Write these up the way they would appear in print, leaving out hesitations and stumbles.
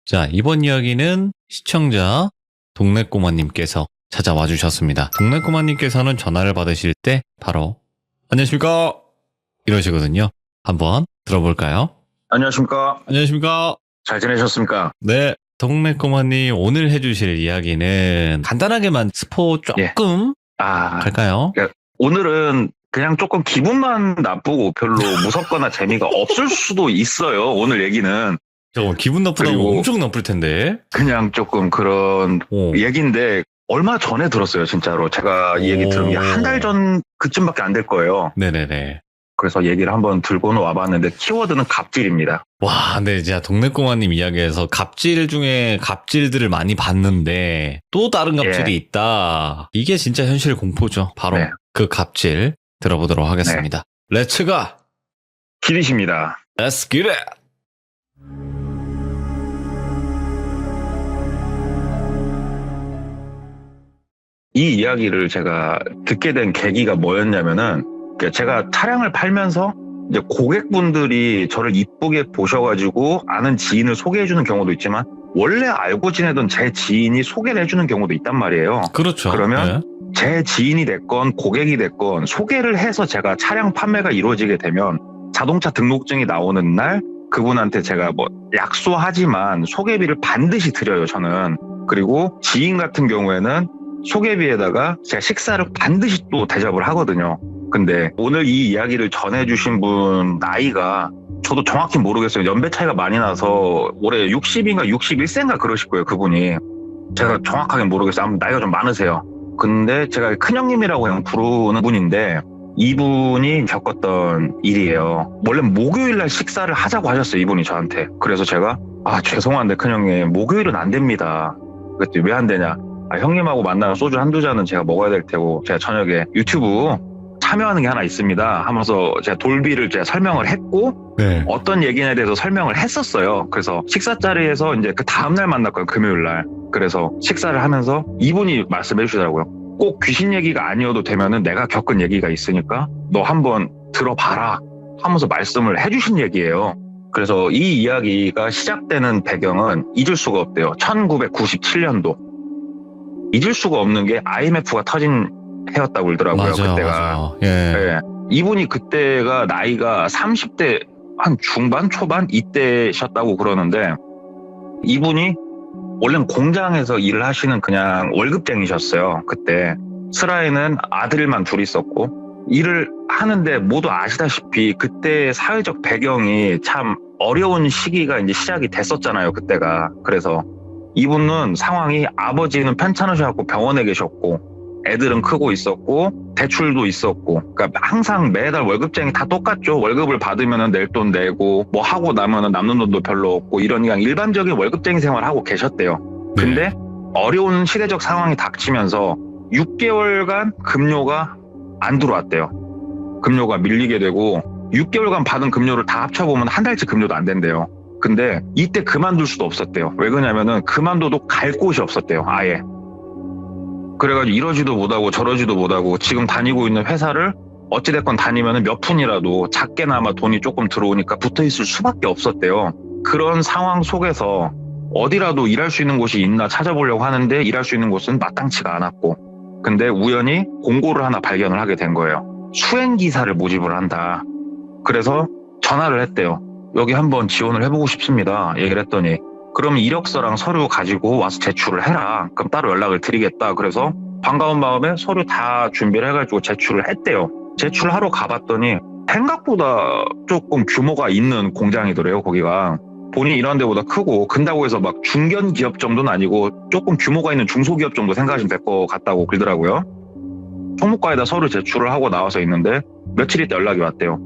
자, 이번 이야기는 시청자 동네꼬마님께서 찾아와 주셨습니다. 동네꼬마님께서는 전화를 받으실 때 바로 안녕하십니까 이러시거든요. 한번 들어볼까요? 안녕하십니까. 안녕하십니까. 잘 지내셨습니까? 네, 동네꼬마님 오늘 해주실 이야기는 간단하게만 스포 조금 갈까요? 오늘은 그냥 조금 기분만 나쁘고 별로 무섭거나 재미가 없을 수도 있어요. 오늘 얘기는. 잠깐만, 기분 나쁘다고 엄청 나쁠 텐데. 그냥 조금 그런 얘기인데 얼마 전에 들었어요, 진짜로. 제가 이 얘기 들은 게 한 달 전 그쯤밖에 안 될 거예요. 네네네. 그래서 얘기를 한번 들고는 와봤는데 키워드는 갑질입니다. 와, 네, 제가 동네꼬마님 이야기에서 갑질 중에 갑질들을 많이 봤는데 또 다른 갑질이 있다. 이게 진짜 현실 공포죠. 바로 그 갑질 들어보도록 하겠습니다. 렛츠가 기리십니다. Let's get it. 이 이야기를 제가 듣게 된 계기가 뭐였냐면은 제가 차량을 팔면서 이제 고객분들이 저를 이쁘게 보셔가지고 아는 지인을 소개해주는 경우도 있지만 원래 알고 지내던 제 지인이 소개를 해주는 경우도 있단 말이에요. 그렇죠. 그러면 제 지인이 됐건 고객이 됐건 소개를 해서 제가 차량 판매가 이루어지게 되면 자동차 등록증이 나오는 날 그분한테 제가 뭐 약소하지만 소개비를 반드시 드려요, 저는. 그리고 지인 같은 경우에는 소개비에다가 제가 식사를 반드시 또 대접을 하거든요. 근데 오늘 이 이야기를 전해주신 분 나이가 저도 정확히 모르겠어요. 연배 차이가 많이 나서 올해 60인가 61세인가 그러실 거예요, 그분이. 제가 정확하게 모르겠어요. 아무튼 나이가 좀 많으세요. 근데 제가 큰형님이라고 그냥 부르는 분인데 이분이 겪었던 일이에요. 원래 목요일날 식사를 하자고 하셨어요, 이분이 저한테. 그래서 제가 죄송한데 큰형님 목요일은 안 됩니다. 그랬더니 왜 안 되냐. 형님하고 만나는 소주 한두 잔은 제가 먹어야 될 테고 제가 저녁에 유튜브 참여하는 게 하나 있습니다 하면서 제가 돌비를 제가 설명을 했고 어떤 얘기냐에 대해서 설명을 했었어요. 그래서 식사 자리에서 이제 그 다음날 만났거든요, 금요일날. 그래서 식사를 하면서 이분이 말씀해 주시더라고요. 꼭 귀신 얘기가 아니어도 되면은 내가 겪은 얘기가 있으니까 너 한번 들어봐라 하면서 말씀을 해주신 얘기예요. 그래서 이 이야기가 시작되는 배경은 잊을 수가 없대요. 1997년도. 잊을 수가 없는 게 IMF가 터진 해였다고 그러더라고요. 그때가. 이분이 그때가 나이가 30대 한 중반 초반 이때셨다고 그러는데 이분이 원래는 공장에서 일을 하시는 그냥 월급쟁이셨어요. 그때 슬라에는 아들만 둘이 있었고 일을 하는데 모두 아시다시피 그때 사회적 배경이 참 어려운 시기가 이제 시작이 됐었잖아요, 그때가. 그래서 이분은 상황이 아버지는 편찮으셔갖고 병원에 계셨고 애들은 크고 있었고 대출도 있었고, 그러니까 항상 매달 월급쟁이 다 똑같죠. 월급을 받으면 낼 돈 내고 뭐 하고 나면은 남는 돈도 별로 없고 이런 그냥 일반적인 월급쟁이 생활을 하고 계셨대요. 근데 어려운 시대적 상황이 닥치면서 6개월간 급료가 안 들어왔대요. 급료가 밀리게 되고 6개월간 받은 급료를 다 합쳐보면 한 달치 급료도 안 된대요. 근데 이때 그만둘 수도 없었대요. 왜 그러냐면은 그만둬도 갈 곳이 없었대요, 아예. 그래가지고 이러지도 못하고 저러지도 못하고 지금 다니고 있는 회사를 어찌됐건 다니면은 몇 푼이라도 작게나마 돈이 조금 들어오니까 붙어있을 수밖에 없었대요. 그런 상황 속에서 어디라도 일할 수 있는 곳이 있나 찾아보려고 하는데 일할 수 있는 곳은 마땅치가 않았고, 근데 우연히 공고를 하나 발견을 하게 된 거예요. 수행기사를 모집을 한다. 그래서 전화를 했대요. 여기 한번 지원을 해보고 싶습니다. 얘기를 했더니 그럼 이력서랑 서류 가지고 와서 제출을 해라. 그럼 따로 연락을 드리겠다. 그래서 반가운 마음에 서류 다 준비를 해가지고 제출을 했대요. 제출하러 가봤더니 생각보다 조금 규모가 있는 공장이더래요, 거기가. 본인이 일하는 데보다 크고, 근다고 해서 막 중견기업 정도는 아니고 조금 규모가 있는 중소기업 정도 생각하시면 될 것 같다고 그러더라고요. 총무과에다 서류 제출을 하고 나와서 있는데 며칠 있다 연락이 왔대요.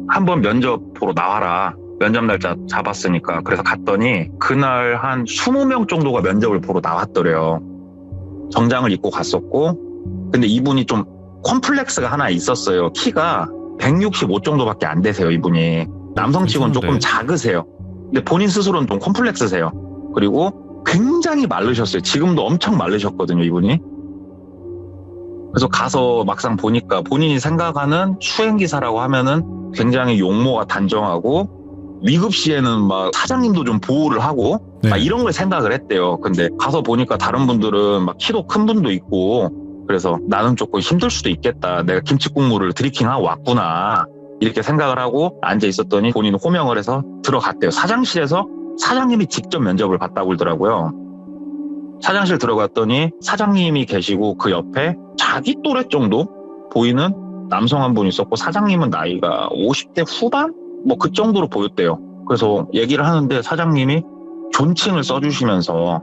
한번 면접 보러 나와라. 면접 날짜 잡았으니까. 그래서 갔더니 그날 한 20명 정도가 면접을 보러 나왔더래요. 정장을 입고 갔었고, 근데 이분이 좀 컴플렉스가 하나 있었어요. 키가 165 정도밖에 안 되세요, 이분이. 남성치고는 조금 작으세요. 근데 본인 스스로는 좀 컴플렉스세요. 그리고 굉장히 마르셨어요. 지금도 엄청 마르셨거든요, 이분이. 그래서 가서 막상 보니까 본인이 생각하는 수행기사라고 하면은 굉장히 용모가 단정하고 위급 시에는 막 사장님도 좀 보호를 하고 네. 이런 걸 생각을 했대요. 근데 가서 보니까 다른 분들은 막 키도 큰 분도 있고 그래서 나는 조금 힘들 수도 있겠다. 내가 김치 국물을 드리킹하고 왔구나. 이렇게 생각을 하고 앉아 있었더니 본인은 호명을 해서 들어갔대요. 사장실에서 사장님이 직접 면접을 봤다고 그러더라고요. 사장실 들어갔더니 사장님이 계시고 그 옆에 자기 또래 정도 보이는 남성 한 분 있었고 사장님은 나이가 50대 후반? 뭐 그 정도로 보였대요. 그래서 얘기를 하는데 사장님이 존칭을 써주시면서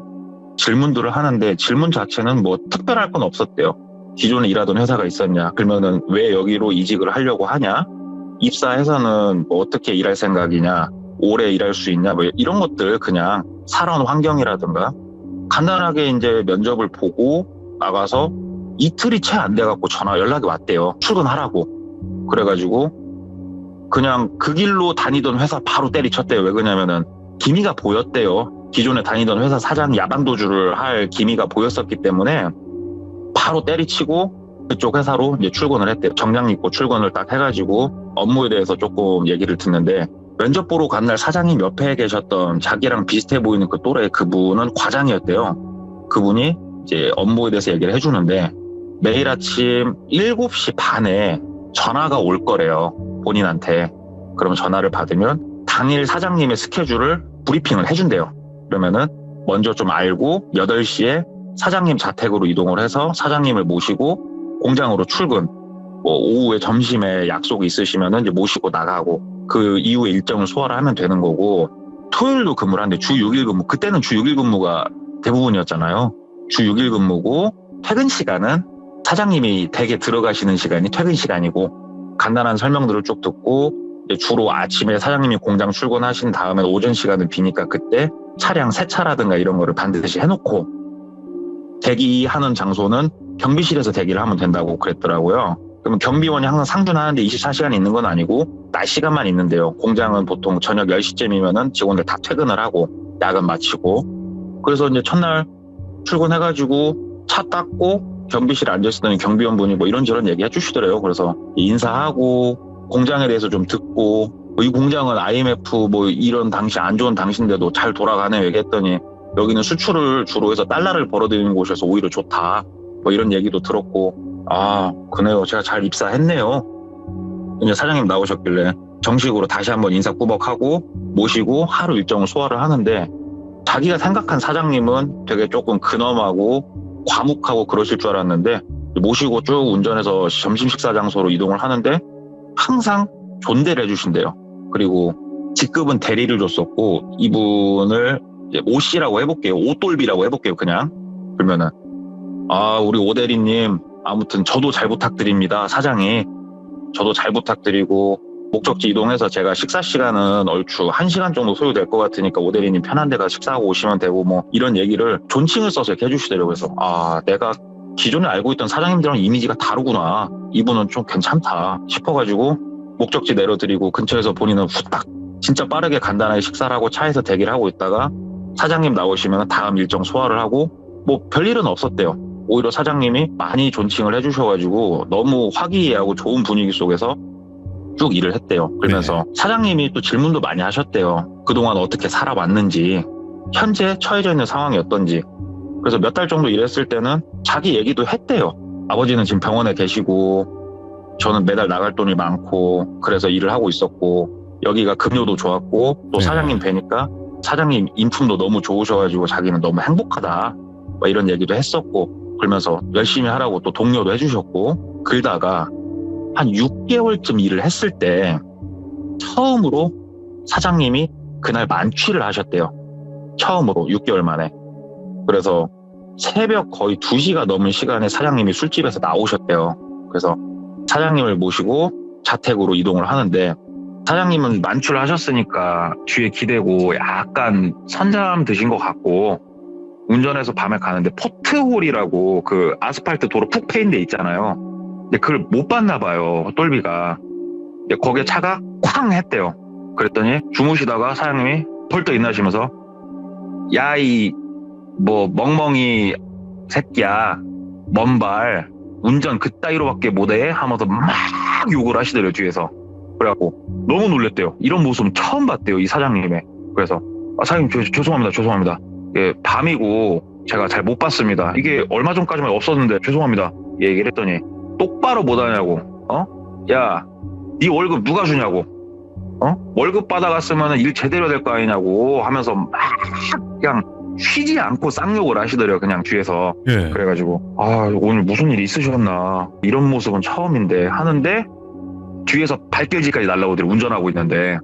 질문들을 하는데 질문 자체는 뭐 특별할 건 없었대요. 기존에 일하던 회사가 있었냐? 그러면은 왜 여기로 이직을 하려고 하냐? 입사해서는 뭐 어떻게 일할 생각이냐? 오래 일할 수 있냐? 뭐 이런 것들 그냥 살아온 환경이라든가 간단하게 이제 면접을 보고 나가서 이틀이 채 안 돼갖고 연락이 왔대요. 출근하라고. 그래가지고 그냥 그 길로 다니던 회사 바로 때리쳤대요. 왜 그러냐면은 기미가 보였대요. 기존에 다니던 회사 사장 야반도주를 할 기미가 보였었기 때문에 바로 때리치고 그쪽 회사로 이제 출근을 했대요. 정장 입고 출근을 딱 해가지고 업무에 대해서 조금 얘기를 듣는데 면접 보러 간 날 사장님 옆에 계셨던 자기랑 비슷해 보이는 그 또래 그분은 과장이었대요. 그분이 이제 업무에 대해서 얘기를 해주는데 매일 아침 7시 반에 전화가 올 거래요. 본인한테. 그럼 전화를 받으면 당일 사장님의 스케줄을 브리핑을 해준대요. 그러면은 먼저 좀 알고 8시에 사장님 자택으로 이동을 해서 사장님을 모시고 공장으로 출근. 뭐 오후에 점심에 약속이 있으시면은 이제 모시고 나가고 그 이후에 일정을 소화를 하면 되는 거고 토요일도 근무를 하는데 주 6일 근무. 그때는 주 6일 근무가 대부분이었잖아요. 주 6일 근무고 퇴근 시간은 사장님이 댁에 들어가시는 시간이 퇴근 시간이고 간단한 설명들을 쭉 듣고 이제 주로 아침에 사장님이 공장 출근하신 다음에 오전 시간은 비니까 그때 차량 세차라든가 이런 거를 반드시 해놓고 대기하는 장소는 경비실에서 대기를 하면 된다고 그랬더라고요. 그러면 경비원이 항상 상준하는데 24시간 있는 건 아니고 낮 시간만 있는데요. 공장은 보통 저녁 10시쯤이면은 직원들 다 퇴근을 하고 야근 마치고 그래서 이제 첫날 출근해가지고 차 닦고 경비실에 앉아있었더니 경비원분이 뭐 이런저런 얘기 해주시더래요. 그래서 인사하고 공장에 대해서 좀 듣고 이 공장은 IMF 뭐 이런 당시 안 좋은 당시인데도 잘 돌아가네 얘기했더니 여기는 수출을 주로 해서 달러를 벌어들이는 곳이어서 오히려 좋다. 뭐 이런 얘기도 들었고 그네요. 제가 잘 입사했네요. 이제 사장님 나오셨길래 정식으로 다시 한번 인사 꾸벅하고 모시고 하루 일정을 소화를 하는데 자기가 생각한 사장님은 되게 조금 근엄하고 과묵하고 그러실 줄 알았는데 모시고 쭉 운전해서 점심 식사 장소로 이동을 하는데 항상 존대를 해주신대요. 그리고 직급은 대리를 줬었고 이분을 이제 오 씨라고 해볼게요. 오돌비라고 해볼게요. 그냥 그러면은 우리 오 대리님 아무튼 저도 잘 부탁드립니다. 사장이 저도 잘 부탁드리고 목적지 이동해서 제가 식사 시간은 얼추 1시간 정도 소요될 것 같으니까 오 대리님 편한 데 가서 식사하고 오시면 되고 뭐 이런 얘기를 존칭을 써서 이렇게 해주시더라고요. 그래서 내가 기존에 알고 있던 사장님들랑 이미지가 다르구나. 이분은 좀 괜찮다 싶어가지고 목적지 내려드리고 근처에서 본인은 후딱 진짜 빠르게 간단하게 식사를 하고 차에서 대기를 하고 있다가 사장님 나오시면 다음 일정 소화를 하고 뭐 별일은 없었대요. 오히려 사장님이 많이 존칭을 해주셔가지고 너무 화기애애하고 좋은 분위기 속에서 쭉 일을 했대요. 그러면서 사장님이 또 질문도 많이 하셨대요. 그동안 어떻게 살아왔는지, 현재 처해져 있는 상황이 어떤지. 그래서 몇 달 정도 일했을 때는 자기 얘기도 했대요. 아버지는 지금 병원에 계시고 저는 매달 나갈 돈이 많고 그래서 일을 하고 있었고 여기가 급료도 좋았고 또 사장님 뵈니까 사장님 인품도 너무 좋으셔가지고 자기는 너무 행복하다. 뭐 이런 얘기도 했었고 그러면서 열심히 하라고 또 독려도 해주셨고 그러다가 한 6개월쯤 일을 했을 때 처음으로 사장님이 그날 만취를 하셨대요. 처음으로 6개월 만에. 그래서 새벽 거의 2시가 넘은 시간에 사장님이 술집에서 나오셨대요. 그래서 사장님을 모시고 자택으로 이동을 하는데 사장님은 만취를 하셨으니까 뒤에 기대고 약간 선잠 드신 것 같고 운전해서 밤에 가는데 포트홀이라고 그 아스팔트 도로 푹 패인 데 있잖아요. 근데 그걸 못 봤나 봐요. 똘비가. 근데 거기에 차가 쾅 했대요. 그랬더니 주무시다가 사장님이 벌떡 일어나시면서 야 이 뭐 멍멍이 새끼야 먼발 운전 그따위로밖에 못해 하면서 막 욕을 하시더래요 뒤에서. 그래갖고 너무 놀랬대요. 이런 모습은 처음 봤대요 이 사장님의. 그래서 사장님 죄송합니다. 예, 밤이고 제가 잘 못 봤습니다. 이게 얼마 전까지만 없었는데 죄송합니다. 얘기를 했더니 똑바로 못 하냐고. 야, 네 월급 누가 주냐고. 월급 받아갔으면 일 제대로 될 거 아니냐고 하면서 막 그냥 쉬지 않고 쌍욕을 하시더래요. 그냥 뒤에서. 예. 그래가지고 오늘 무슨 일 있으셨나, 이런 모습은 처음인데 하는데 뒤에서 발길질까지 날라오더래. 운전하고 있는데.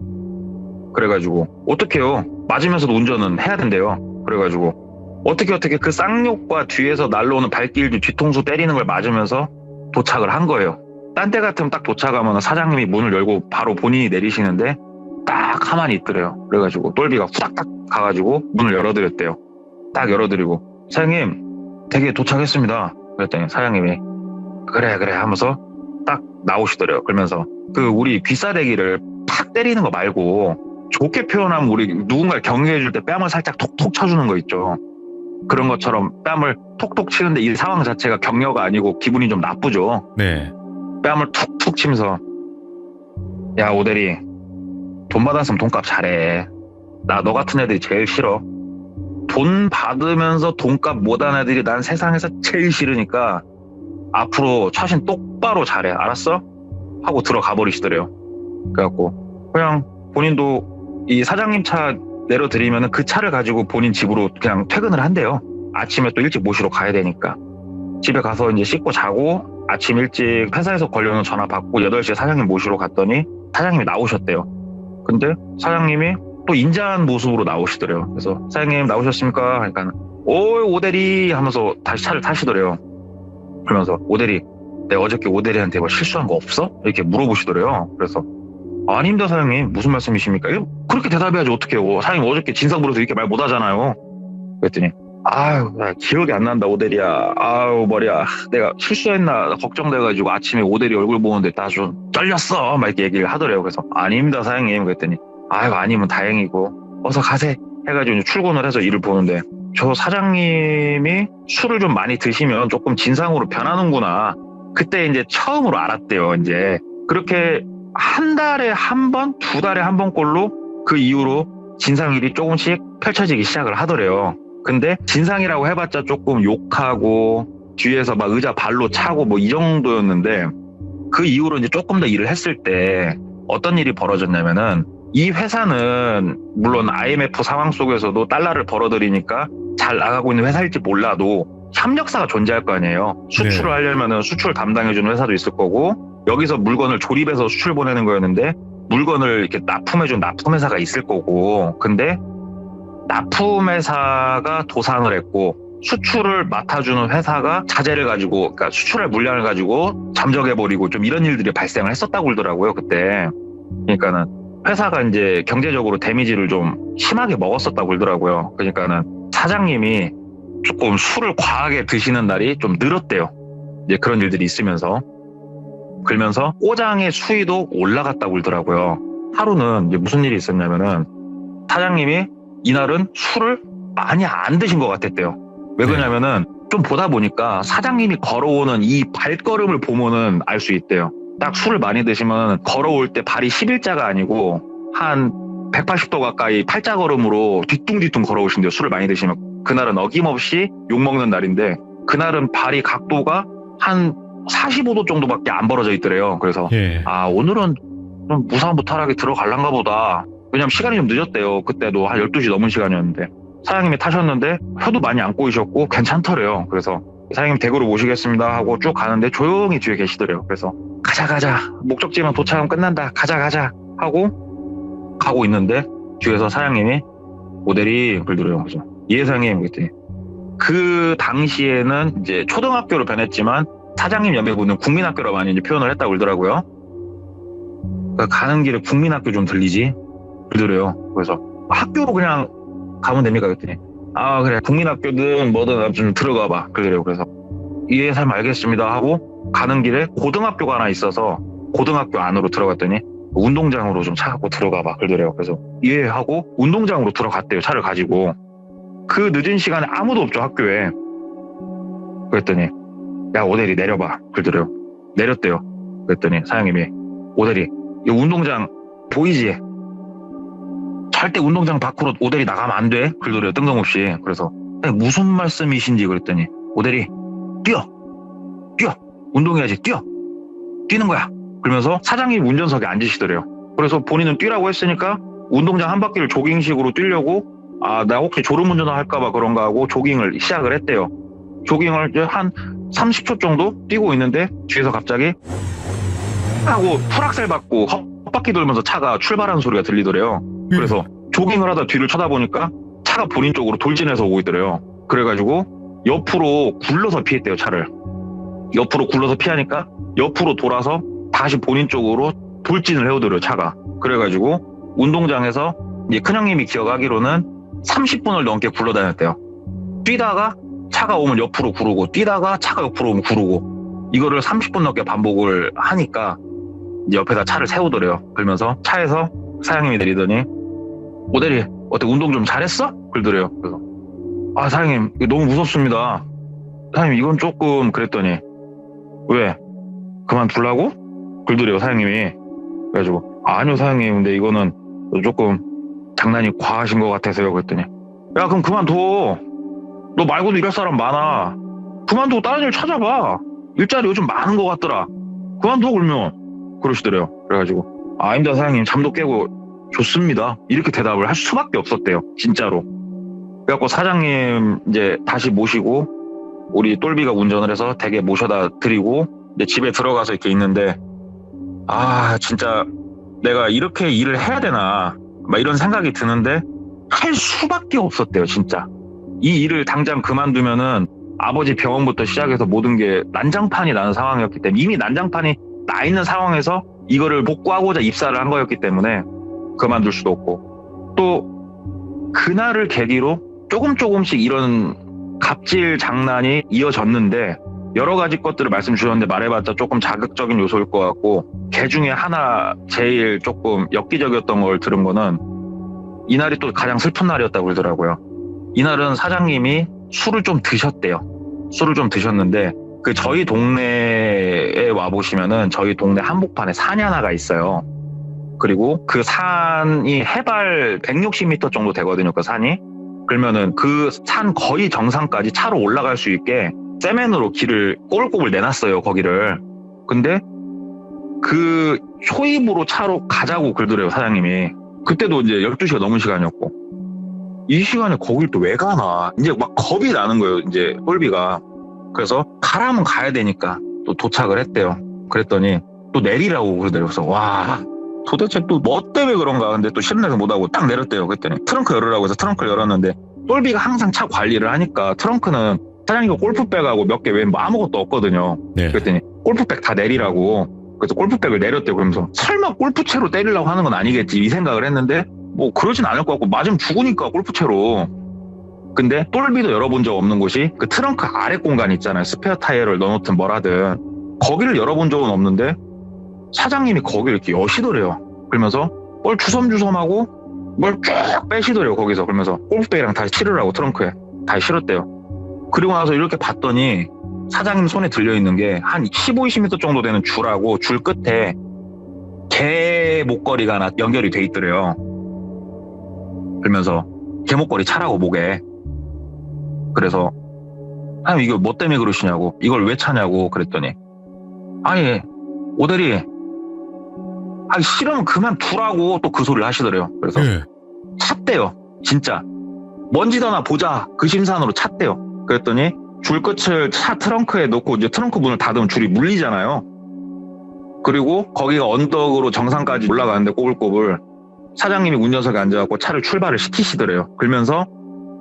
그래가지고 어떡해요, 맞으면서도 운전은 해야 된대요. 그래가지고 어떻게 그 쌍욕과 뒤에서 날라오는 발길질, 뒤통수 때리는 걸 맞으면서 도착을 한 거예요. 딴 때 같으면 딱 도착하면 사장님이 문을 열고 바로 본인이 내리시는데 딱 가만히 있더래요. 그래가지고 똘비가 후닥닥 가가지고 문을 열어드렸대요. 딱 열어드리고 사장님 되게 도착했습니다. 그랬더니 사장님이 그래 하면서 딱 나오시더래요. 그러면서 그 우리 귀싸대기를 팍 때리는 거 말고 좋게 표현하면 우리 누군가를 격려해줄 때 뺨을 살짝 톡톡 쳐주는 거 있죠. 그런 것처럼 뺨을 톡톡 치는데 이 상황 자체가 격려가 아니고 기분이 좀 나쁘죠. 네. 뺨을 툭툭 치면서 야, 오대리 돈 받았으면 돈값 잘해. 나 너 같은 애들이 제일 싫어. 돈 받으면서 돈값 못하는 애들이 난 세상에서 제일 싫으니까 앞으로 차신 똑바로 잘해. 알았어? 하고 들어가 버리시더래요. 그래갖고 그냥 본인도 이 사장님 차 내려드리면 그 차를 가지고 본인 집으로 그냥 퇴근을 한대요. 아침에 또 일찍 모시러 가야 되니까. 집에 가서 이제 씻고 자고 아침 일찍 회사에서 걸려오는 전화 받고 8시에 사장님 모시러 갔더니 사장님이 나오셨대요. 근데 사장님이 또 인자한 모습으로 나오시더래요. 그래서 사장님 나오셨습니까? 그러니까 오대리 하면서 다시 차를 타시더래요. 그러면서 오대리 내가 어저께 오대리한테 뭐 실수한 거 없어? 이렇게 물어보시더래요. 그래서 아닙니다 사장님, 무슨 말씀이십니까? 그렇게 대답해야지 어떡해요. 사장님 어저께 진상 부려서 이렇게 말 못하잖아요. 그랬더니 나 기억이 안 난다 오대리야. 머리야, 내가 실수했나 걱정돼가지고 아침에 오대리 얼굴 보는데 나 좀 쩔렸어 막 이렇게 얘기를 하더래요. 그래서 아닙니다 사장님. 그랬더니 아니면 다행이고 어서 가세 해가지고 이제 출근을 해서 일을 보는데 저 사장님이 술을 좀 많이 드시면 조금 진상으로 변하는구나, 그때 이제 처음으로 알았대요. 이제 그렇게 한 달에 한 번, 2달에 한 번꼴로 그 이후로 진상일이 조금씩 펼쳐지기 시작을 하더래요. 근데 진상이라고 해봤자 조금 욕하고 뒤에서 막 의자 발로 차고 뭐 이 정도였는데 그 이후로 이제 조금 더 일을 했을 때 어떤 일이 벌어졌냐면은 이 회사는 물론 IMF 상황 속에서도 달러를 벌어들이니까 잘 나가고 있는 회사일지 몰라도 협력사가 존재할 거 아니에요. 수출을 하려면은 수출 담당해주는 회사도 있을 거고 여기서 물건을 조립해서 수출 보내는 거였는데 물건을 이렇게 납품해준 납품회사가 있을 거고, 근데 납품회사가 도산을 했고 수출을 맡아주는 회사가 자재를 가지고, 그러니까 수출할 물량을 가지고 잠적해버리고 좀 이런 일들이 발생을 했었다고 그러더라고요 그때. 그러니까는 회사가 이제 경제적으로 데미지를 좀 심하게 먹었었다고 그러더라고요. 그러니까는 사장님이 조금 술을 과하게 드시는 날이 좀 늘었대요. 이제 그런 일들이 있으면서. 그러면서 꼬장의 수위도 올라갔다고 그러더라고요. 하루는 이제 무슨 일이 있었냐면은 사장님이 이날은 술을 많이 안 드신 것 같았대요. 왜 그러냐면은 좀 보다 보니까 사장님이 걸어오는 이 발걸음을 보면은 알 수 있대요. 딱 술을 많이 드시면 걸어올 때 발이 11자가 아니고 한 180도 가까이 팔자걸음으로 뒤뚱뒤뚱 걸어오신대요. 술을 많이 드시면. 그날은 어김없이 욕먹는 날인데 그날은 발이 각도가 한 45도 정도밖에 안 벌어져 있더래요. 그래서 오늘은 좀 무사무탈하게 들어갈란가 보다. 왜냐면 시간이 좀 늦었대요. 그때도 한 12시 넘은 시간이었는데 사장님이 타셨는데 혀도 많이 안 꼬이셨고 괜찮더래요. 그래서 사장님 댁으로 모시겠습니다 하고 쭉 가는데 조용히 뒤에 계시더래요. 그래서 가자 목적지만 도착하면 끝난다, 가자 하고 가고 있는데 뒤에서 사장님이 오대리 그러더래요. 그래서 예 사장님 그랬더니 그 당시에는 이제 초등학교로 변했지만 사장님 옆에 보는 국민학교로 많이 이제 표현을 했다고 그러더라고요. 그러니까 가는 길에 국민학교 좀 들리지 그러더래요. 그래서 학교로 그냥 가면 됩니까? 그랬더니 그래 국민학교든 뭐든 좀 들어가 봐 그러더래요. 그래서 예 사장님 알겠습니다 하고 가는 길에 고등학교가 하나 있어서 고등학교 안으로 들어갔더니 운동장으로 좀 차 갖고 들어가 봐 그러더래요. 그래서 예 하고 운동장으로 들어갔대요. 차를 가지고. 그 늦은 시간에 아무도 없죠 학교에. 그랬더니 야 오대리 내려봐 그러더래요. 내렸대요. 그랬더니 사장님이 오대리 이 운동장 보이지? 절대 운동장 밖으로 오대리 나가면 안 돼. 그러더래요. 뜬금없이. 그래서 무슨 말씀이신지 그랬더니 오대리 뛰어. 운동해야지. 뛰는 거야. 그러면서 사장님 운전석에 앉으시더래요. 그래서 본인은 뛰라고 했으니까 운동장 한 바퀴를 조깅식으로 뛰려고 나 혹시 졸음운전을 할까봐 그런가 하고 조깅을 시작을 했대요. 조깅을 이제 한 30초 정도 뛰고 있는데 뒤에서 갑자기 하고 풀악셀 받고 헛바퀴 돌면서 차가 출발하는 소리가 들리더래요. 그래서 조깅을 하다 뒤를 쳐다보니까 차가 본인 쪽으로 돌진해서 오고 있더래요. 그래가지고 옆으로 굴러서 피했대요. 차를 옆으로 굴러서 피하니까 옆으로 돌아서 다시 본인 쪽으로 돌진을 해오더래요. 차가. 그래가지고 운동장에서 이제 큰형님이 기억하기로는 30분을 넘게 굴러다녔대요. 뛰다가 차가 오면 옆으로 구르고 뛰다가 차가 옆으로 오면 구르고 이거를 30분 넘게 반복을 하니까 이제 옆에다 차를 세우더래요. 그러면서 차에서 사장님이 내리더니 오대리 어때 운동 좀 잘했어? 그러더래요. 그래서 사장님 이거 너무 무섭습니다. 사장님 이건 조금 그랬더니 왜? 그만둘라고? 그러더래요 사장님이. 그래가지고 아니요 사장님 근데 이거는 조금 장난이 과하신 것 같아서요. 그랬더니 야 그럼 그만둬. 너 말고도 일할 사람 많아. 그만두고 다른 일 찾아봐. 일자리 요즘 많은 것 같더라. 그만둬 그러면. 그러시더래요. 그래가지고 아닙니다 사장님 잠도 깨고 좋습니다. 이렇게 대답을 할 수밖에 없었대요. 진짜로. 그래갖고 사장님 이제 다시 모시고 우리 똘비가 운전을 해서 댁에 모셔다 드리고 이제 집에 들어가서 이렇게 있는데 진짜 내가 이렇게 일을 해야 되나 막 이런 생각이 드는데 할 수밖에 없었대요. 진짜. 이 일을 당장 그만두면은 아버지 병원부터 시작해서 모든 게 난장판이 나는 상황이었기 때문에 이미 난장판이 나 있는 상황에서 이거를 복구하고자 입사를 한 거였기 때문에 그만둘 수도 없고 또 그날을 계기로 조금씩 이런 갑질 장난이 이어졌는데 여러 가지 것들을 말씀 주셨는데 말해봤자 조금 자극적인 요소일 것 같고 그 중에 하나 제일 조금 엽기적이었던 걸 들은 거는 이날이 또 가장 슬픈 날이었다고 그러더라고요. 이날은 사장님이 술을 좀 드셨대요. 술을 좀 드셨는데 그 저희 동네에 와보시면은 저희 동네 한복판에 산이 하나가 있어요. 그리고 그 산이 해발 160m 정도 되거든요. 그 산이. 그러면은 그 산 거의 정상까지 차로 올라갈 수 있게 세면으로 길을 꼬불꼬불 내놨어요. 거기를. 근데 그 초입으로 차로 가자고 그러더래요. 사장님이. 그때도 이제 12시가 넘은 시간이었고 이 시간에 거길 또 왜 가나 이제 막 겁이 나는 거예요. 이제 똘비가. 그래서 가라면 가야 되니까 또 도착을 했대요. 그랬더니 또 내리라고 그러더래요. 그래서 와 도대체 또 뭐 때문에 그런가. 근데 또 실내에서 못하고 딱 내렸대요. 그랬더니 트렁크 열으라고 해서 트렁크를 열었는데 똘비가 항상 차 관리를 하니까 트렁크는 사장님이 골프백하고 몇 개 외엔 뭐 아무것도 없거든요. 네. 그랬더니 골프백 다 내리라고. 그래서 골프백을 내렸대요. 그러면서 설마 골프채로 때리려고 하는 건 아니겠지 이 생각을 했는데 뭐 그러진 않을 것 같고 맞으면 죽으니까 골프채로. 근데 똘비도 열어본 적 없는 곳이 그 트렁크 아래 공간 있잖아요. 스페어 타이어를 넣어놓든 뭐라든 거기를 열어본 적은 없는데 사장님이 거기를 이렇게 여시더래요. 그러면서 뭘 주섬주섬하고 뭘 쭉 빼시더래요. 거기서. 그러면서 골프백이랑 다시 치르라고 트렁크에 다시 실었대요. 그리고 나서 이렇게 봤더니 사장님 손에 들려있는 게 한 15, 20m 정도 되는 줄하고 줄 끝에 개 목걸이가 하나 연결이 돼 있더래요. 그러면서 개 목걸이 차라고 목에. 그래서 아니 이거 뭐 때문에 그러시냐고 이걸 왜 차냐고 그랬더니 아니 오대리 싫으면 그만두라고 또 그 소리를 하시더래요. 그래서 찼대요. 진짜 먼지더나 보자 그 심산으로 찼대요. 그랬더니 줄 끝을 차 트렁크에 놓고 이제 트렁크 문을 닫으면 줄이 물리잖아요. 그리고 거기가 언덕으로 정상까지 올라가는데 꼬불꼬불 사장님이 운전석에 앉아갖고 차를 출발을 시키시더래요. 그러면서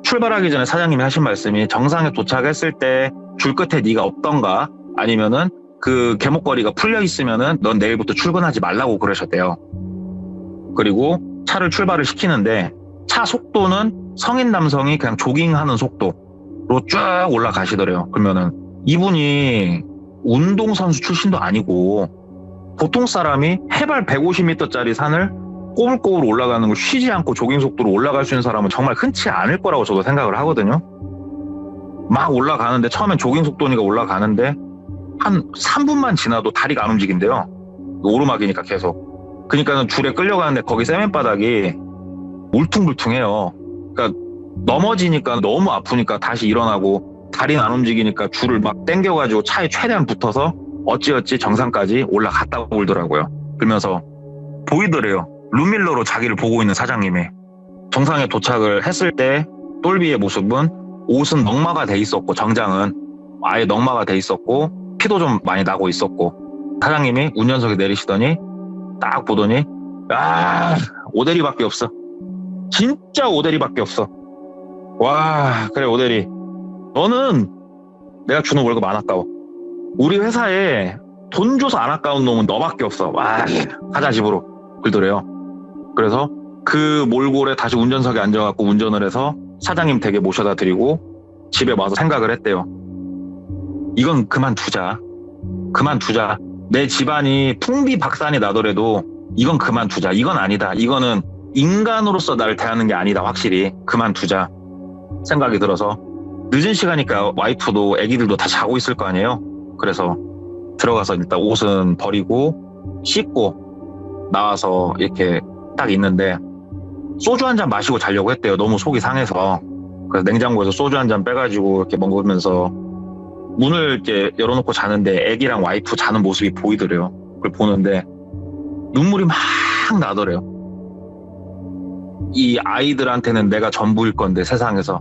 출발하기 전에 사장님이 하신 말씀이 정상에 도착했을 때 줄 끝에 네가 없던가 아니면은 그 개목걸이가 풀려 있으면은 넌 내일부터 출근하지 말라고 그러셨대요. 그리고 차를 출발을 시키는데 차 속도는 성인 남성이 그냥 조깅하는 속도로 쭉 올라가시더래요. 그러면은 이분이 운동선수 출신도 아니고 보통 사람이 해발 150m짜리 산을 꼬불꼬불 올라가는 걸 쉬지 않고 조깅 속도로 올라갈 수 있는 사람은 정말 흔치 않을 거라고 저도 생각을 하거든요. 막 올라가는데 처음엔 조깅 속도니까 올라가는데 한 3분만 지나도 다리가 안 움직인대요. 오르막이니까 계속. 그러니까는 줄에 끌려가는데 거기 세면바닥이 울퉁불퉁해요. 그러니까 넘어지니까 너무 아프니까 다시 일어나고 다리는 안 움직이니까 줄을 막 당겨가지고 차에 최대한 붙어서 어찌어찌 정상까지 올라갔다 오더라고요. 그러면서 보이더래요. 룸밀러로 자기를 보고 있는 사장님이. 정상에 도착을 했을 때 똘비의 모습은 옷은 넉마가 돼 있었고 정장은 아예 넉마가 돼 있었고 피도 좀 많이 나고 있었고 사장님이 운전석에 내리시더니 딱 보더니 오대리밖에 없어. 진짜 오대리밖에 없어. 와 그래 오대리 너는 내가 주는 월급 안 아까워. 우리 회사에 돈 줘서 안 아까운 놈은 너밖에 없어. 와 가자 집으로 그러더래요. 그래서 그 몰골에 다시 운전석에 앉아갖고 운전을 해서 사장님 댁에 모셔다 드리고 집에 와서 생각을 했대요. 이건 그만두자. 내 집안이 풍비박산이 나더라도 이건 그만두자. 이건 아니다. 이거는 인간으로서 나를 대하는 게 아니다. 확실히 그만두자 생각이 들어서 늦은 시간이니까 와이프도 애기들도 다 자고 있을 거 아니에요. 그래서 들어가서 일단 옷은 버리고 씻고 나와서 이렇게 딱 있는데 소주 한 잔 마시고 자려고 했대요. 너무 속이 상해서. 그래서 냉장고에서 소주 한 잔 빼가지고 이렇게 먹으면서 문을 이렇게 열어놓고 자는데 애기랑 와이프 자는 모습이 보이더래요. 그걸 보는데 눈물이 막 나더래요. 이 아이들한테는 내가 전부일 건데 세상에서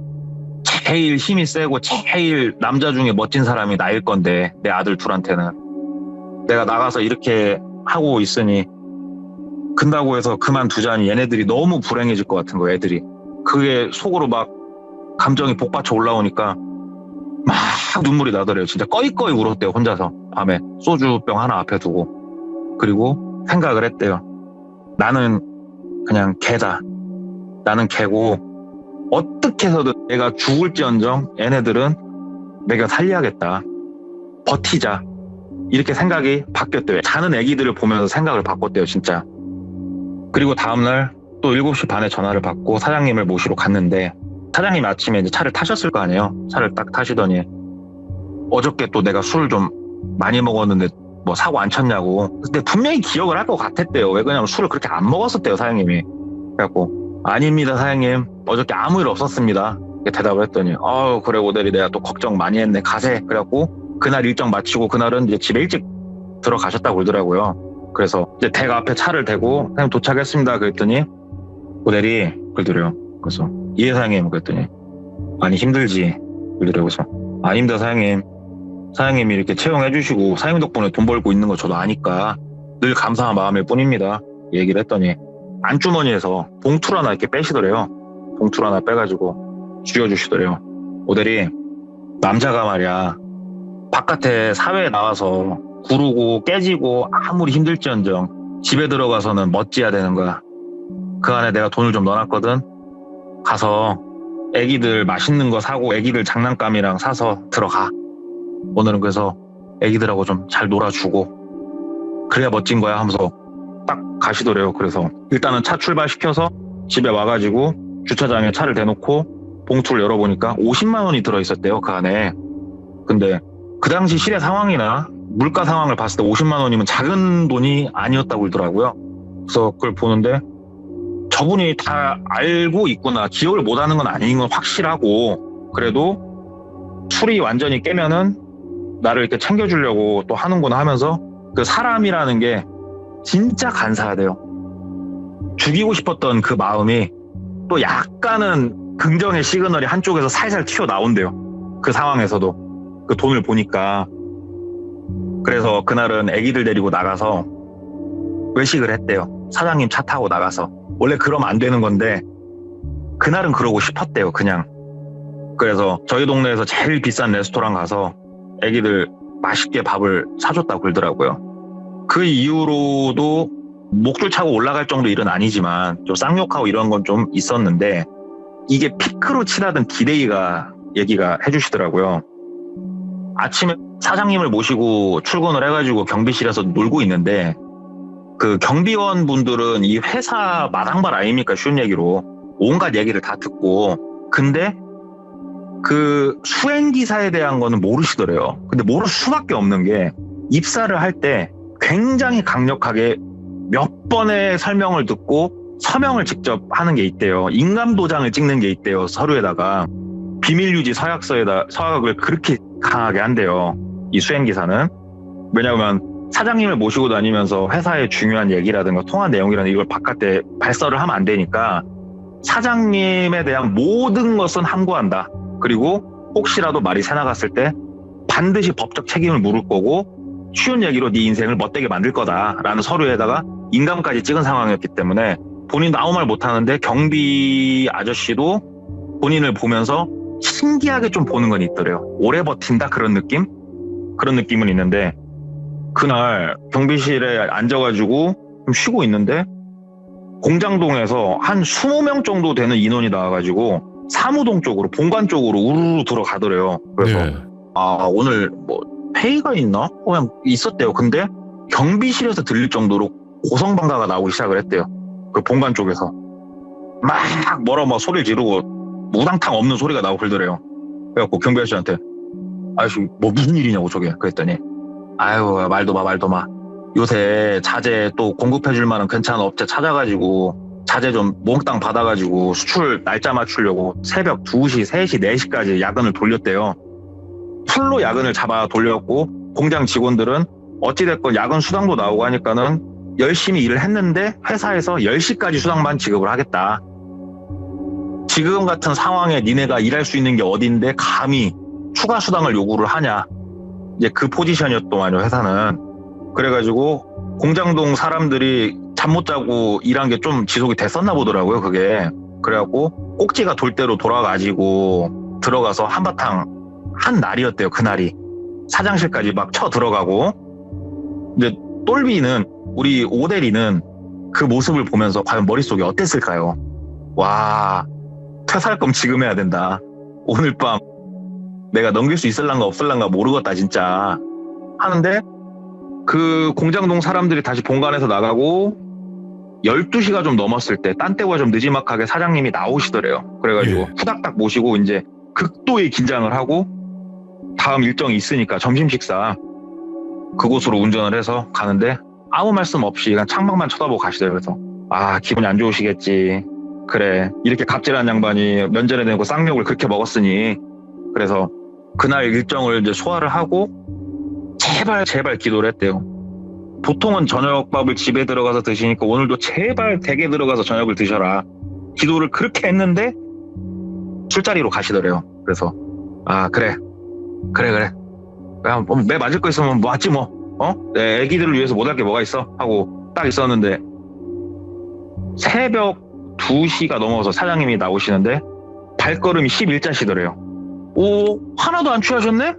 제일 힘이 세고 제일 남자 중에 멋진 사람이 나일 건데 내 아들 둘한테는 내가 나가서 이렇게 하고 있으니 근다고 해서 그만두자니 얘네들이 너무 불행해질 것 같은 거예요. 애들이 그게 속으로 막 감정이 복받쳐 올라오니까 막 눈물이 나더래요. 진짜 꺼이꺼이 울었대요. 혼자서 밤에 소주병 하나 앞에 두고. 그리고 생각을 했대요. 나는 그냥 개다. 나는 개고 어떻게 해서든 내가 죽을지언정 얘네들은 내가 살려야겠다. 버티자. 이렇게 생각이 바뀌었대요. 자는 애기들을 보면서 생각을 바꿨대요. 진짜. 그리고 다음날 또 7시 반에 전화를 받고 사장님을 모시러 갔는데 사장님이 아침에 이제 차를 타셨을 거 아니에요. 차를 딱 타시더니 어저께 또 내가 술을 좀 많이 먹었는데 뭐 사고 안 쳤냐고. 근데 분명히 기억을 할 것 같았대요. 왜 그러냐면 술을 그렇게 안 먹었었대요. 사장님이. 그래갖고 아닙니다 사장님. 어저께 아무 일 없었습니다. 이렇게 대답을 했더니 그래 오대리 내가 또 걱정 많이 했네. 가세. 그래갖고 그날 일정 마치고 그날은 이제 집에 일찍 들어가셨다고 그러더라고요. 그래서 이제 댁 앞에 차를 대고 사장님 도착했습니다. 그랬더니 오대리 그러더래요. 그래서 예 사장님 그랬더니 많이 힘들지 그러더래요. 그래서 아닙니다 사장님. 사장님이 이렇게 채용해 주시고 사장님 덕분에 돈 벌고 있는 거 저도 아니까 늘 감사한 마음일 뿐입니다. 얘기를 했더니 안주머니에서 봉투를 하나 이렇게 빼시더래요. 봉투를 하나 빼가지고 쥐어주시더래요. 오대리 남자가 말이야 바깥에 사회에 나와서 구르고 깨지고 아무리 힘들지언정 집에 들어가서는 멋지야 되는 거야. 그 안에 내가 돈을 좀 넣어놨거든. 가서 애기들 맛있는 거 사고 애기들 장난감이랑 사서 들어가. 오늘은 그래서 애기들하고 좀 잘 놀아주고 그래야 멋진 거야 하면서 딱 가시더래요. 그래서 일단은 차 출발시켜서 집에 와가지고 주차장에 차를 대놓고 봉투를 열어보니까 50만 원이 들어있었대요. 그 안에. 근데 그 당시 시대 상황이나 물가 상황을 봤을 때 50만 원이면 작은 돈이 아니었다고 그러더라고요. 그래서 그걸 보는데 저분이 다 알고 있구나. 기억을 못하는 건 아닌 건 확실하고 그래도 술이 완전히 깨면은 나를 이렇게 챙겨주려고 또 하는구나 하면서 그 사람이라는 게 진짜 간사하대요. 죽이고 싶었던 그 마음이 또 약간은 긍정의 시그널이 한쪽에서 살살 튀어나온대요. 그 상황에서도 그 돈을 보니까. 그래서 그날은 애기들 데리고 나가서 외식을 했대요. 사장님 차 타고 나가서. 원래 그러면 안 되는 건데 그날은 그러고 싶었대요. 그냥. 그래서 저희 동네에서 제일 비싼 레스토랑 가서 애기들 맛있게 밥을 사줬다고 그러더라고요. 그 이후로도 목줄 차고 올라갈 정도 일은 아니지만 좀 쌍욕하고 이런 건 좀 있었는데 이게 피크로 치닫은 디데이가 얘기가 해주시더라고요. 아침에 사장님을 모시고 출근을 해가지고 경비실에서 놀고 있는데 그 경비원 분들은 이 회사 마당발 아닙니까? 쉬운 얘기로 온갖 얘기를 다 듣고 근데 그 수행기사에 대한 거는 모르시더래요. 근데 모를 수밖에 없는 게 입사를 할 때 굉장히 강력하게 몇 번의 설명을 듣고 서명을 직접 하는 게 있대요. 인감 도장을 찍는 게 있대요. 서류에다가 비밀유지 서약을 그렇게 강하게 한대요. 이 수행기사는. 왜냐하면 사장님을 모시고 다니면서 회사의 중요한 얘기라든가 통화 내용이라든가 이걸 바깥에 발설을 하면 안 되니까 사장님에 대한 모든 것은 함구한다. 그리고 혹시라도 말이 새나갔을 때 반드시 법적 책임을 물을 거고 쉬운 얘기로 네 인생을 멋되게 만들 거다라는 서류에다가 인감까지 찍은 상황이었기 때문에 본인도 아무 말 못하는데 경비 아저씨도 본인을 보면서 신기하게 좀 보는 건 있더래요. 오래 버틴다 그런 느낌? 그런 느낌은 있는데 그날 경비실에 앉아가지고 좀 쉬고 있는데 공장동에서 한 20명 정도 되는 인원이 나와가지고 사무동 쪽으로 본관 쪽으로 우르르 들어가더래요. 그래서 네. 오늘 뭐 회의가 있나? 그냥 있었대요. 근데 경비실에서 들릴 정도로 고성방가가 나오기 시작을 했대요. 그 본관 쪽에서 막 뭐라 소리를 지르고 무당탕 없는 소리가 나오고 그러더래요. 그래갖고 경비 아저씨한테 아저씨 뭐 무슨 일이냐고 저게 그랬더니 아유 말도 마 요새 자재 또 공급해줄 만한 괜찮은 업체 찾아가지고 자재 좀 몽땅 받아가지고 수출 날짜 맞추려고 새벽 2시, 3시, 4시까지 야근을 돌렸대요. 풀로 야근을 잡아 돌렸고 공장 직원들은 어찌됐건 야근 수당도 나오고 하니까는 열심히 일을 했는데 회사에서 10시까지 수당만 지급을 하겠다. 지금 같은 상황에 니네가 일할 수 있는 게 어딘데 감히 추가 수당을 요구를 하냐. 이제 그 포지션이었더만요, 회사는. 그래가지고 공장동 사람들이 잠 못 자고 일한 게 좀 지속이 됐었나 보더라고요, 그게. 그래갖고 꼭지가 돌 대로 돌아가지고 들어가서 한바탕 한 날이었대요, 그날이. 사장실까지 막 쳐 들어가고. 이제 똘비는, 우리 오대리는 그 모습을 보면서 과연 머릿속에 어땠을까요? 와, 퇴사할 거면 지금 해야 된다. 오늘 밤 내가 넘길 수 있을란가 없을란가 모르겠다 진짜 하는데 그 공장동 사람들이 다시 본관에서 나가고 12시가 좀 넘었을 때 딴 때보다 좀 늦지막하게 사장님이 나오시더래요. 그래가지고 후닥닥 모시고 이제 극도의 긴장을 하고 다음 일정이 있으니까 점심 식사 그곳으로 운전을 해서 가는데 아무 말씀 없이 그냥 창밖만 쳐다보고 가시더래요. 그래서 기분이 안 좋으시겠지. 그래 이렇게 갑질한 양반이 면전에 대고 쌍욕을 그렇게 먹었으니 그래서 그날 일정을 이제 소화를 하고 제발 기도를 했대요. 보통은 저녁밥을 집에 들어가서 드시니까 오늘도 제발 댁에 들어가서 저녁을 드셔라. 기도를 그렇게 했는데 술자리로 가시더래요. 그래서 그래 그냥 매 맞을 거 있으면 뭐 하지 뭐 내 애기들을 위해서 못할 게 뭐가 있어 하고 딱 있었는데 새벽 2시가 넘어서 사장님이 나오시는데 발걸음이 11자시더래요. 오, 하나도 안 취하셨네?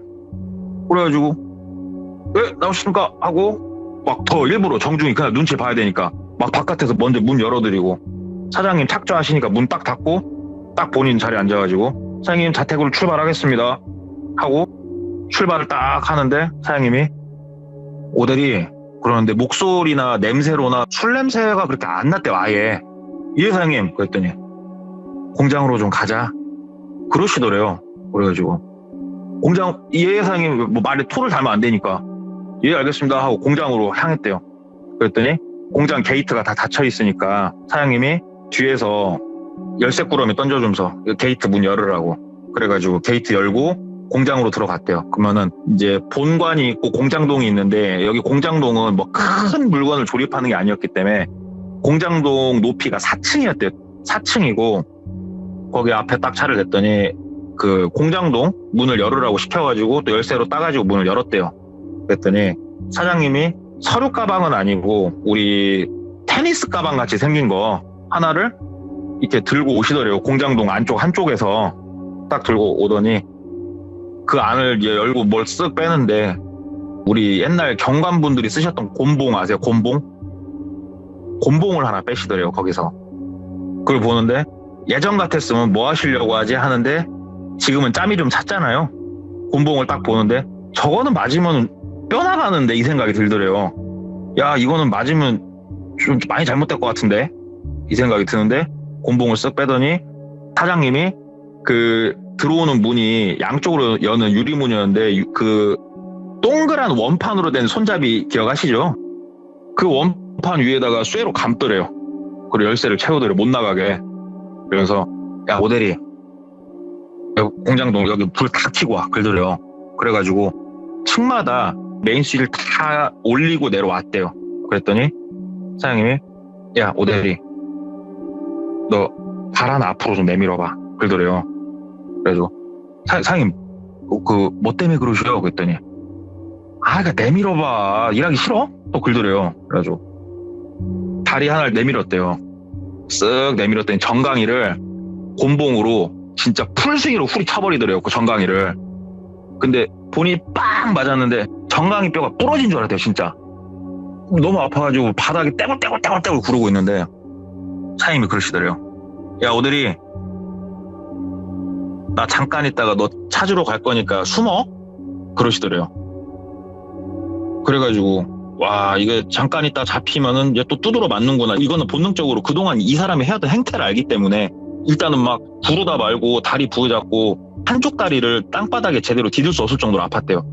그래가지고 왜 나오십니까? 하고 막 더 일부러 정중히 그냥 눈치 봐야 되니까 막 바깥에서 먼저 문 열어드리고 사장님 착조하시니까 문 딱 닫고 딱 본인 자리에 앉아가지고 사장님 자택으로 출발하겠습니다 하고 출발을 딱 하는데 사장님이 오대리 그러는데 목소리나 냄새로나 술 냄새가 그렇게 안 났대요. 아예. 예 사장님 그랬더니 공장으로 좀 가자 그러시더래요. 그래가지고 공장 예 사장님 뭐 말에 토를 달면 안 되니까 예 알겠습니다 하고 공장으로 향했대요. 그랬더니 공장 게이트가 다 닫혀 있으니까 사장님이 뒤에서 열쇠 꾸러미 던져주면서 게이트 문 열으라고 그래가지고 게이트 열고 공장으로 들어갔대요. 그러면은 이제 본관이 있고 공장동이 있는데 여기 공장동은 뭐 큰 물건을 조립하는 게 아니었기 때문에 공장동 높이가 4층이었대요. 4층이고 거기 앞에 딱 차를 냈더니 그 공장동 문을 열으라고 시켜가지고 또 열쇠로 따가지고 문을 열었대요. 그랬더니 사장님이 서류 가방은 아니고 우리 테니스 가방 같이 생긴 거 하나를 이렇게 들고 오시더래요. 공장동 안쪽 한쪽에서 딱 들고 오더니 그 안을 이제 열고 뭘 쓱 빼는데 우리 옛날 경관분들이 쓰셨던 곤봉 아세요? 곤봉을 하나 빼시더래요. 거기서 그걸 보는데 예전 같았으면 뭐 하시려고 하지 하는데 지금은 짬이 좀 찼잖아요. 곤봉을 딱 보는데 저거는 맞으면 뼈 나가는데 이 생각이 들더래요. 야 이거는 맞으면 좀 많이 잘못될 것 같은데 이 생각이 드는데 곤봉을 쓱 빼더니 사장님이 그 들어오는 문이 양쪽으로 여는 유리문이었는데 그 동그란 원판으로 된 손잡이 기억하시죠? 그 원판 위에다가 쇠로 감더래요. 그리고 열쇠를 채우더래, 못 나가게. 그래서 야 오대리, 여기 공장동 여기 불 다 켜고 와 그러더래요. 그래가지고 층마다 메인 스위치를 다 올리고 내려왔대요. 그랬더니 사장님이 야 오대리, 너 발 하나 앞으로 좀 내밀어봐 그러더래요. 그래서 사장님 뭐 때문에 그러셔요? 그랬더니 그러니까 내밀어봐, 일하기 싫어? 또 그러더래요. 그래가지고 다리 하나를 내밀었대요. 쓱 내밀었더니 정강이를 곤봉으로 진짜 풀스윙으로 후리쳐버리더래요, 그 정강이를. 근데 본인이 빵 맞았는데 정강이 뼈가 부러진 줄 알았대요, 진짜. 너무 아파가지고 바닥에 떼굴떼굴 구르고 있는데 사장님이 그러시더래요. 야 오대리, 나 잠깐 있다가 너 찾으러 갈 거니까 숨어? 그러시더래요. 그래가지고 와, 이게 잠깐 있다 잡히면은 얘 또 두드러 맞는구나. 이거는 본능적으로 그동안 이 사람이 해왔던 행태를 알기 때문에 일단은 막 부르다 말고 다리 부여잡고 한쪽 다리를 땅바닥에 제대로 디딜 수 없을 정도로 아팠대요.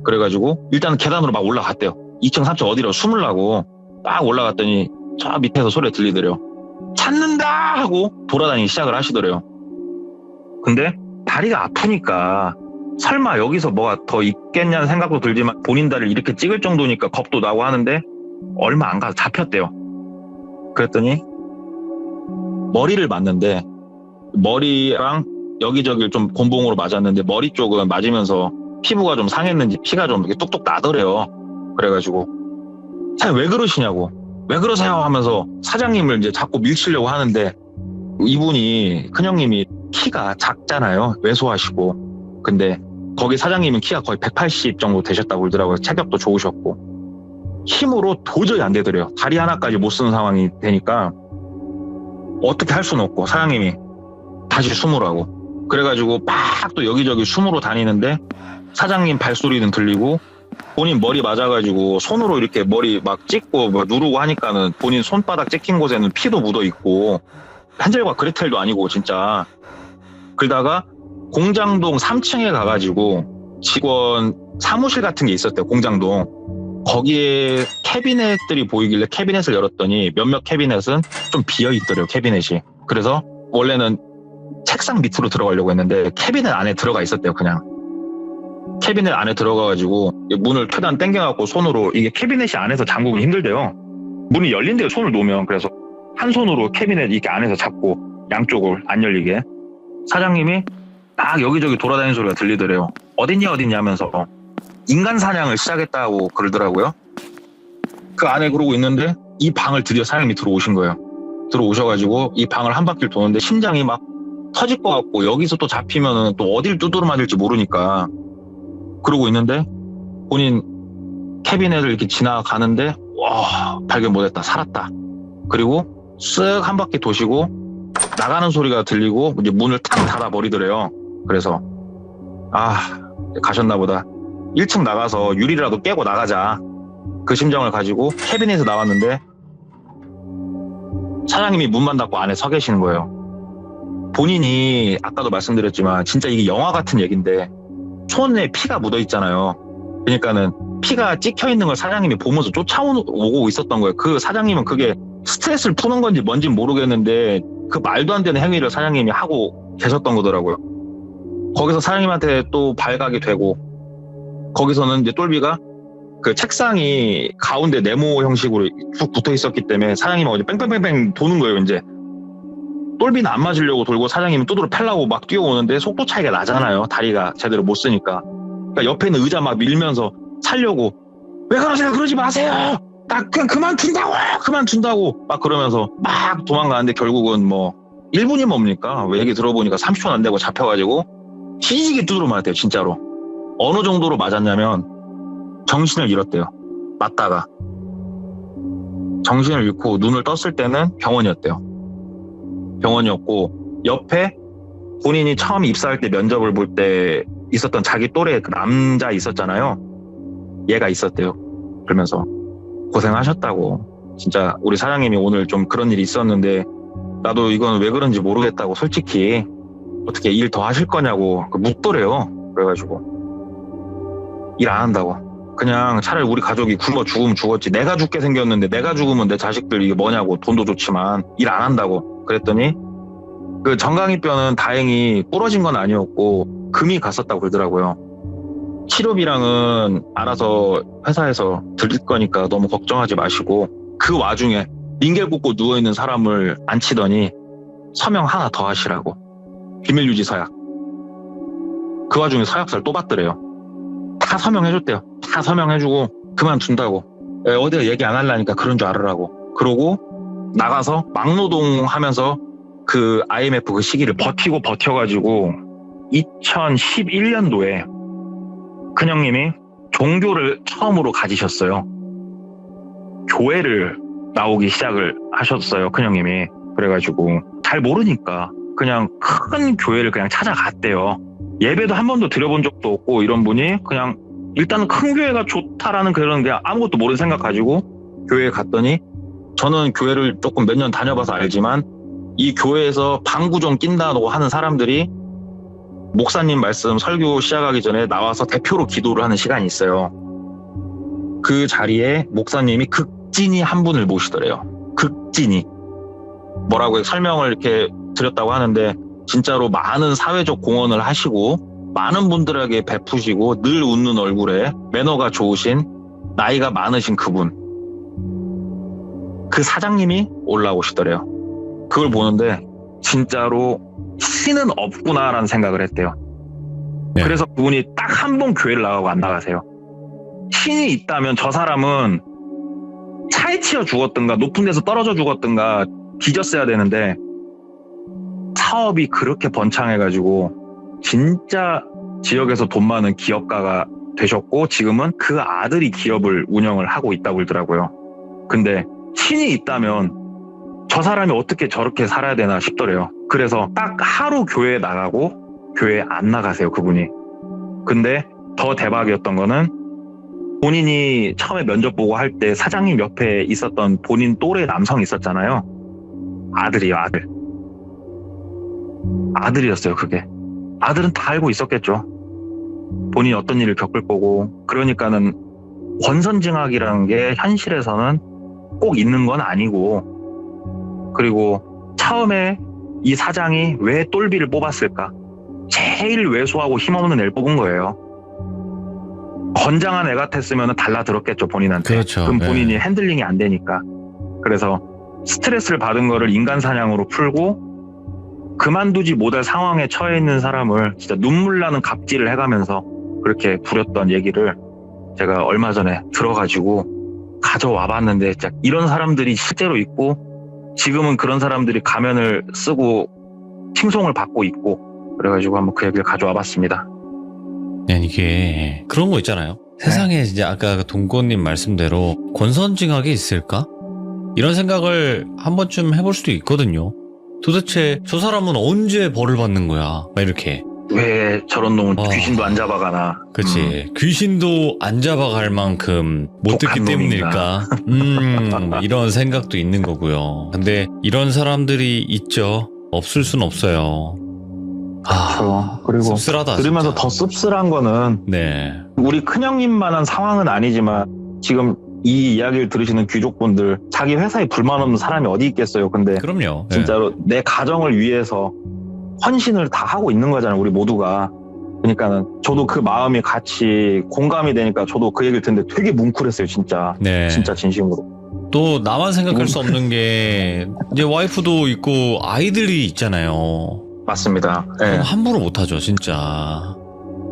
그래가지고 일단은 계단으로 막 올라갔대요. 2층 3층 어디로 숨으려고 딱 올라갔더니 저 밑에서 소리 들리더래요. 찾는다 하고 돌아다니기 시작을 하시더래요. 근데 다리가 아프니까 설마 여기서 뭐가 더 있겠냐는 생각도 들지만 본인 다리를 이렇게 찍을 정도니까 겁도 나고 하는데 얼마 안 가서 잡혔대요. 그랬더니 머리를 맞는데 머리랑 여기저기 좀 곤봉으로 맞았는데 머리 쪽은 맞으면서 피부가 좀 상했는지 피가 좀 이렇게 뚝뚝 나더래요. 그래가지고 사장님 왜 그러시냐고, 왜 그러세요 하면서 사장님을 이제 자꾸 밀치려고 하는데 이분이 큰형님이 키가 작잖아요. 왜소하시고. 근데 거기 사장님은 키가 거의 180 정도 되셨다고 그러더라고요. 체격도 좋으셨고. 힘으로 도저히 안 되더래요. 다리 하나까지 못 쓰는 상황이 되니까 어떻게 할 수는 없고 사장님이 다시 숨으라고. 그래가지고 막 또 여기저기 숨으러 다니는데 사장님 발소리는 들리고 본인 머리 맞아가지고 손으로 이렇게 머리 막 찍고 막 누르고 하니까는 본인 손바닥 찍힌 곳에는 피도 묻어 있고 한젤과 그레텔도 아니고 진짜. 그러다가 공장동 3층에 가가지고 직원 사무실 같은 게 있었대요. 공장동. 거기에 캐비넷들이 보이길래 캐비넷을 열었더니 몇몇 캐비넷은 좀 비어있더래요. 캐비넷이. 그래서 원래는 책상 밑으로 들어가려고 했는데 캐비넷 안에 들어가 있었대요. 그냥 캐비넷 안에 들어가가지고 문을 최대한 당겨갖고 손으로, 이게 캐비넷이 안에서 잠그기 힘들대요. 문이 열린대요, 손을 놓으면. 그래서 한 손으로 캐비넷 이렇게 안에서 잡고 양쪽을 안 열리게. 사장님이 딱 여기저기 돌아다니는 소리가 들리더래요. 어딨냐 하면서 인간 사냥을 시작했다고 그러더라고요. 그 안에 그러고 있는데 이 방을 드디어 사장님이 들어오신 거예요. 들어오셔가지고 이 방을 한 바퀴를 도는데 심장이 막 터질 것 같고 여기서 또 잡히면은 또 어딜 두드려 맞을지 모르니까 그러고 있는데 본인 캐비넷을 이렇게 지나가는데 와, 발견 못했다, 살았다. 그리고 쓱 한 바퀴 도시고 나가는 소리가 들리고 이제 문을 탁 닫아버리더래요. 그래서 가셨나 보다. 1층 나가서 유리라도 깨고 나가자. 그 심정을 가지고 캐비넷에서 나왔는데 사장님이 문만 닫고 안에 서 계시는 거예요. 본인이 아까도 말씀드렸지만 진짜 이게 영화 같은 얘기인데 손에 피가 묻어 있잖아요. 그러니까는 피가 찍혀 있는 걸 사장님이 보면서 쫓아오고 있었던 거예요. 그 사장님은 그게 스트레스를 푸는 건지 뭔지 모르겠는데 그 말도 안 되는 행위를 사장님이 하고 계셨던 거더라고요. 거기서 사장님한테 또 발각이 되고 거기서는 이제 똘비가 그 책상이 가운데 네모 형식으로 쭉 붙어 있었기 때문에 사장님하고 이제 뺑뺑뺑뺑 도는 거예요. 이제 똘비는 안 맞으려고 돌고 사장님은 두드러 패려고 막 뛰어오는데 속도 차이가 나잖아요. 다리가 제대로 못 쓰니까. 그러니까 옆에 있는 의자 막 밀면서 살려고 왜 그러세요? 그러지 마세요. 나 그냥 그만둔다고 막 그러면서 막 도망가는데 결국은 뭐 1분이 뭡니까? 왜 얘기 들어보니까 30초 안 되고 잡혀가지고 시지게 두드러 맞았대요. 진짜로. 어느 정도로 맞았냐면 정신을 잃었대요. 맞다가 정신을 잃고 눈을 떴을 때는 병원이었대요. 병원이었고 옆에 본인이 처음 입사할 때 면접을 볼 때 있었던 자기 또래 그 남자 있었잖아요. 얘가 있었대요. 그러면서 고생하셨다고. 진짜 우리 사장님이 오늘 좀 그런 일이 있었는데 나도 이건 왜 그런지 모르겠다고 솔직히 어떻게 일 더 하실 거냐고 묻더래요. 그래가지고 일 안 한다고. 그냥 차라리 우리 가족이 굶어 죽으면 죽었지. 내가 죽게 생겼는데 내가 죽으면 내 자식들 이게 뭐냐고. 돈도 좋지만 일 안 한다고. 그랬더니 그 정강이뼈는 다행히 부러진 건 아니었고 금이 갔었다고 그러더라고요. 치료비랑은 알아서 회사에서 드릴 거니까 너무 걱정하지 마시고, 그 와중에 링겔 꽂고 누워있는 사람을 앉히더니 서명 하나 더 하시라고. 비밀유지 서약. 그 와중에 서약서를 또 받더래요. 다 서명해줬대요. 다 서명해주고 그만둔다고. 어디가 얘기 안 하려니까 그런 줄 알으라고. 그러고 나가서 막노동 하면서 그 IMF 그 시기를 버텨가지고 2011년도에 큰형님이 종교를 처음으로 가지셨어요. 교회를 나오기 시작을 하셨어요, 큰형님이. 그래가지고 잘 모르니까 그냥 큰 교회를 그냥 찾아갔대요. 예배도 한 번도 드려본 적도 없고 이런 분이 그냥 일단은 큰 교회가 좋다라는 그런 게 아무것도 모르는 생각 가지고 교회에 갔더니, 저는 교회를 조금 몇 년 다녀봐서 알지만 이 교회에서 방구 좀 낀다고 하는 사람들이 목사님 말씀 설교 시작하기 전에 나와서 대표로 기도를 하는 시간이 있어요. 그 자리에 목사님이 극진히 한 분을 모시더래요. 극진히. 뭐라고 설명을 이렇게 드렸다고 하는데, 진짜로 많은 사회적 공헌을 하시고 많은 분들에게 베푸시고 늘 웃는 얼굴에 매너가 좋으신 나이가 많으신 그분, 그 사장님이 올라오시더래요. 그걸 보는데 진짜로 신은 없구나라는 생각을 했대요. 네. 그래서 그분이 딱 한 번 교회를 나가고 안 나가세요. 신이 있다면 저 사람은 차에 치여 죽었든가 높은 데서 떨어져 죽었든가 뒤졌어야 되는데, 사업이 그렇게 번창해가지고 진짜 지역에서 돈 많은 기업가가 되셨고, 지금은 그 아들이 기업을 운영을 하고 있다고 그러더라고요. 근데 신이 있다면 저 사람이 어떻게 저렇게 살아야 되나 싶더래요. 그래서 딱 하루 교회에 나가고 교회에 안 나가세요, 그분이. 근데 더 대박이었던 거는, 본인이 처음에 면접 보고 할 때 사장님 옆에 있었던 본인 또래 남성이 있었잖아요. 아들이요, 아들. 아들이었어요, 그게. 아들은 다 알고 있었겠죠. 본인이 어떤 일을 겪을 거고. 그러니까는 권선징악이라는 게 현실에서는 꼭 있는 건 아니고, 그리고 처음에 이 사장이 왜 똘비를 뽑았을까? 제일 왜소하고 힘없는 애를 뽑은 거예요. 건장한 애 같았으면 달라들었겠죠, 본인한테. 그렇죠. 그럼 본인이 네. 핸들링이 안 되니까. 그래서 스트레스를 받은 거를 인간 사냥으로 풀고 그만두지 못할 상황에 처해 있는 사람을 진짜 눈물 나는 갑질을 해가면서 그렇게 부렸던 얘기를 제가 얼마 전에 들어가지고 가져와 봤는데, 진짜 이런 사람들이 실제로 있고 지금은 그런 사람들이 가면을 쓰고 칭송을 받고 있고, 그래가지고 한번 그 얘기를 가져와 봤습니다. 네, 이게 그런 거 있잖아요. 세상에 진짜 아까 그 동고님 말씀대로 권선징악이 있을까? 이런 생각을 한 번쯤 해볼 수도 있거든요. 도대체 저 사람은 언제 벌을 받는 거야? 막 이렇게. 왜 저런 놈은 귀신도 안 잡아가나. 그치. 귀신도 안 잡아갈 만큼 못 듣기 독한 때문일까? 이런 생각도 있는 거고요. 근데 이런 사람들이 있죠. 없을 순 없어요. 그렇죠. 그리고 씁쓸하다. 들으면서 진짜. 더 씁쓸한 거는, 네. 우리 큰형님만한 상황은 아니지만 지금 이 이야기를 들으시는 귀족분들, 자기 회사에 불만 없는 사람이 어디 있겠어요. 근데 그럼요. 네. 진짜로 내 가정을 위해서 헌신을 다 하고 있는 거잖아요, 우리 모두가. 그러니까는 저도 그 마음이 같이 공감이 되니까 저도 그 얘기를 듣는데 되게 뭉클했어요, 진짜. 네. 진짜 진심으로. 또 나만 생각할 수 없는 게 이제 와이프도 있고 아이들이 있잖아요. 맞습니다. 그럼 예. 함부로 못하죠, 진짜.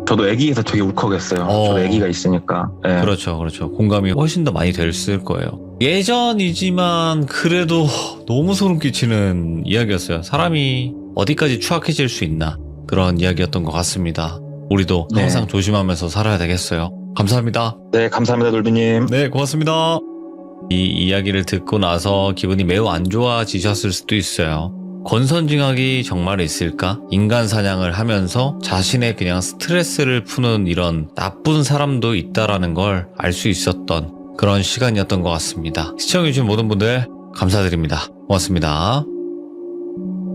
저도 애기에서 되게 울컥했어요. 저도 애기가 있으니까. 예. 그렇죠, 그렇죠. 공감이 훨씬 더 많이 됐을 거예요. 예전이지만 그래도 너무 소름 끼치는 이야기였어요. 사람이 어디까지 추악해질 수 있나, 그런 이야기였던 것 같습니다. 우리도 네. 항상 조심하면서 살아야 되겠어요. 감사합니다. 네, 감사합니다, 돌비님. 네, 고맙습니다. 이 이야기를 듣고 나서 기분이 매우 안 좋아지셨을 수도 있어요. 권선징악이 정말 있을까? 인간 사냥을 하면서 자신의 그냥 스트레스를 푸는 이런 나쁜 사람도 있다라는 걸 알 수 있었던 그런 시간이었던 것 같습니다. 시청해주신 모든 분들 감사드립니다. 고맙습니다.